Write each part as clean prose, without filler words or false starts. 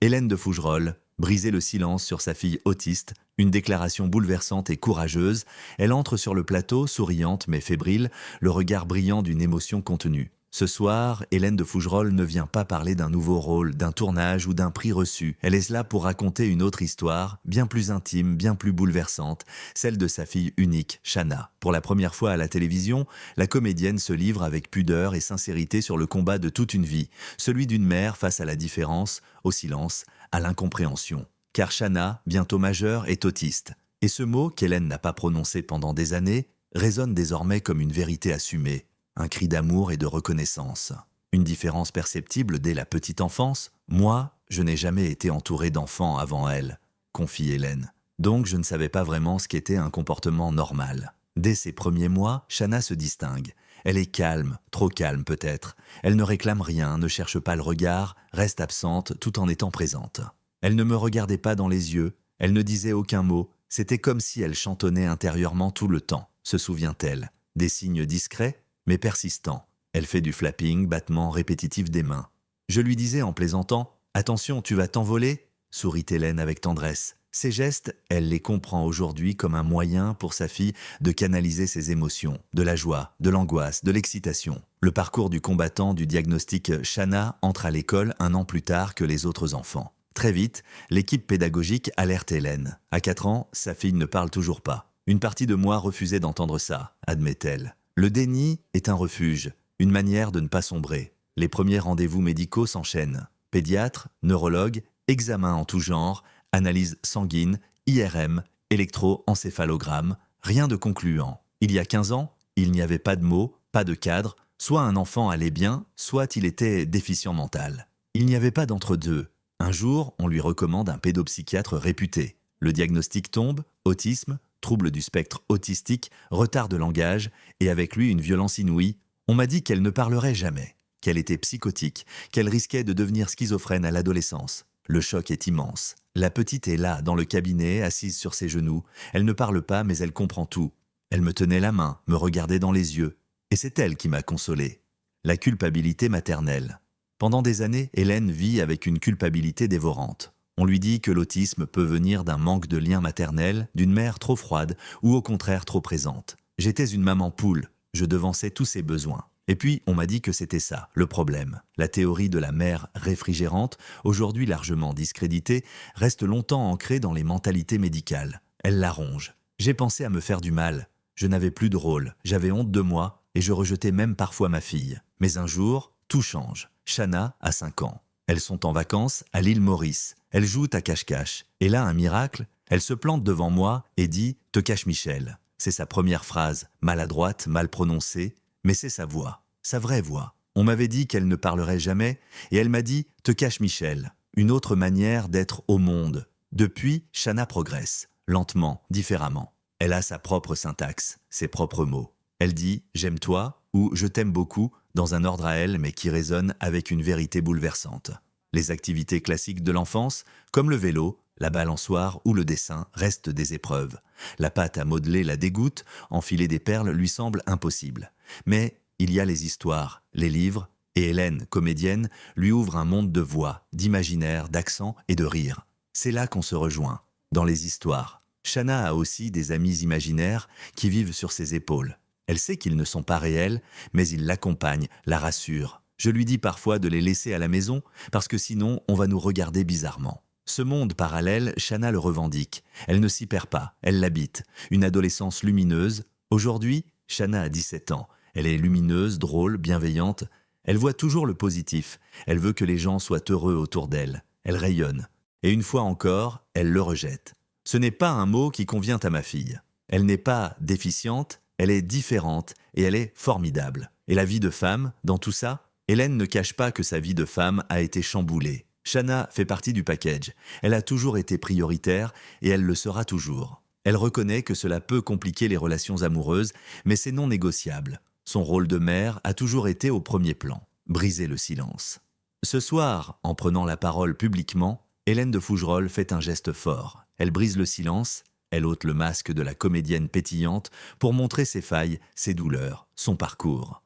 Hélène de Fougerolles brisait le silence sur sa fille autiste, une déclaration bouleversante et courageuse. Elle entre sur le plateau, souriante mais fébrile, le regard brillant d'une émotion contenue. Ce soir, Hélène de Fougerolles ne vient pas parler d'un nouveau rôle, d'un tournage ou d'un prix reçu. Elle est là pour raconter une autre histoire, bien plus intime, bien plus bouleversante, celle de sa fille unique, Shanna. Pour la première fois à la télévision, la comédienne se livre avec pudeur et sincérité sur le combat de toute une vie, celui d'une mère face à la différence, au silence, à l'incompréhension. Car Shanna, bientôt majeure, est autiste. Et ce mot, qu'Hélène n'a pas prononcé pendant des années, résonne désormais comme une vérité assumée. Un cri d'amour et de reconnaissance. Une différence perceptible dès la petite enfance. Moi, je n'ai jamais été entouré d'enfants avant elle, confie Hélène. Donc je ne savais pas vraiment ce qu'était un comportement normal. Dès ses premiers mois, Shanna se distingue. Elle est calme, trop calme peut-être. Elle ne réclame rien, ne cherche pas le regard, reste absente tout en étant présente. Elle ne me regardait pas dans les yeux, elle ne disait aucun mot. C'était comme si elle chantonnait intérieurement tout le temps, se souvient-elle. Des signes discrets mais persistant. Elle fait du flapping, battement répétitif des mains. Je lui disais en plaisantant « Attention, tu vas t'envoler ?» sourit Hélène avec tendresse. Ces gestes, elle les comprend aujourd'hui comme un moyen pour sa fille de canaliser ses émotions, de la joie, de l'angoisse, de l'excitation. Le parcours du combattant du diagnostic Shanna entre à l'école 1 an plus tard que les autres enfants. Très vite, l'équipe pédagogique alerte Hélène. À 4 ans, sa fille ne parle toujours pas. Une partie de moi refusait d'entendre ça, admet-elle. Le déni est un refuge, une manière de ne pas sombrer. Les premiers rendez-vous médicaux s'enchaînent. Pédiatre, neurologue, examens en tout genre, analyse sanguine, IRM, électroencéphalogramme, rien de concluant. Il y a 15 ans, il n'y avait pas de mots, pas de cadre, soit un enfant allait bien, soit il était déficient mental. Il n'y avait pas d'entre-deux. Un jour, on lui recommande un pédopsychiatre réputé. Le diagnostic tombe, autisme, trouble du spectre autistique, retard de langage, et avec lui une violence inouïe. On m'a dit qu'elle ne parlerait jamais, qu'elle était psychotique, qu'elle risquait de devenir schizophrène à l'adolescence. Le choc est immense. La petite est là, dans le cabinet, assise sur ses genoux. Elle ne parle pas, mais elle comprend tout. Elle me tenait la main, me regardait dans les yeux. Et c'est elle qui m'a consolé. La culpabilité maternelle. Pendant des années, Hélène vit avec une culpabilité dévorante. On lui dit que l'autisme peut venir d'un manque de lien maternel, d'une mère trop froide ou au contraire trop présente. J'étais une maman poule, je devançais tous ses besoins. Et puis, on m'a dit que c'était ça, le problème. La théorie de la mère réfrigérante, aujourd'hui largement discréditée, reste longtemps ancrée dans les mentalités médicales. Elle la ronge. J'ai pensé à me faire du mal. Je n'avais plus de rôle, j'avais honte de moi et je rejetais même parfois ma fille. Mais un jour, tout change. Shanna a 5 ans. Elles sont en vacances à l'île Maurice. Elles jouent à cache-cache. Et là, un miracle, elle se plante devant moi et dit « Te cache Michel ». C'est sa première phrase, maladroite, mal prononcée, mais c'est sa voix, sa vraie voix. On m'avait dit qu'elle ne parlerait jamais, et elle m'a dit « Te cache Michel », une autre manière d'être au monde. Depuis, Shanna progresse, lentement, différemment. Elle a sa propre syntaxe, ses propres mots. Elle dit « J'aime toi » ou « Je t'aime beaucoup » dans un ordre à elle, mais qui résonne avec une vérité bouleversante. Les activités classiques de l'enfance, comme le vélo, la balançoire ou le dessin, restent des épreuves. La pâte à modeler la dégoûte, enfiler des perles lui semble impossible. Mais il y a les histoires, les livres, et Hélène, comédienne, lui ouvre un monde de voix, d'imaginaire, d'accent et de rire. C'est là qu'on se rejoint, dans les histoires. Shanna a aussi des amis imaginaires qui vivent sur ses épaules. Elle sait qu'ils ne sont pas réels, mais ils l'accompagnent, la rassurent. Je lui dis parfois de les laisser à la maison, parce que sinon on va nous regarder bizarrement. Ce monde parallèle, Shanna le revendique. Elle ne s'y perd pas, elle l'habite. Une adolescence lumineuse. Aujourd'hui, Shanna a 17 ans. Elle est lumineuse, drôle, bienveillante. Elle voit toujours le positif. Elle veut que les gens soient heureux autour d'elle. Elle rayonne. Et une fois encore, elle le rejette. Ce n'est pas un mot qui convient à ma fille. Elle n'est pas déficiente, elle est différente et elle est formidable. Et la vie de femme, dans tout ça, Hélène ne cache pas que sa vie de femme a été chamboulée. Shanna fait partie du package. Elle a toujours été prioritaire et elle le sera toujours. Elle reconnaît que cela peut compliquer les relations amoureuses, mais c'est non négociable. Son rôle de mère a toujours été au premier plan. Briser le silence. Ce soir, en prenant la parole publiquement, Hélène de Fougerolles fait un geste fort. Elle brise le silence, elle ôte le masque de la comédienne pétillante pour montrer ses failles, ses douleurs, son parcours.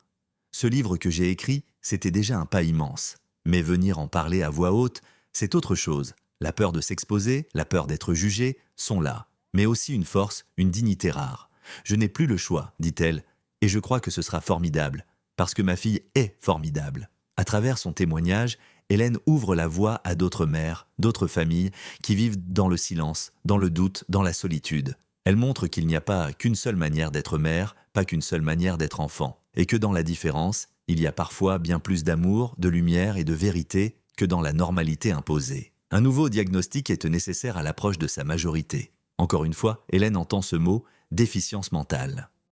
Ce livre que j'ai écrit, c'était déjà un pas immense. Mais venir en parler à voix haute, C'est autre chose. La peur de s'exposer, la peur d'être jugée sont là, mais aussi une force, une dignité rare. Je n'ai plus le choix, dit-elle, et je crois que ce sera formidable, parce que ma fille est formidable. À travers son témoignage, Hélène ouvre la voie à d'autres mères, d'autres familles qui vivent dans le silence, dans le doute, dans la solitude. Elle montre qu'il n'y a pas qu'une seule manière d'être mère, pas qu'une seule manière d'être enfant, et que dans la différence, il y a parfois bien plus d'amour, de lumière et de vérité que dans la normalité imposée. Un nouveau diagnostic est nécessaire à l'approche de sa majorité. Encore une fois, Hélène entend ce mot « déficience mentale ».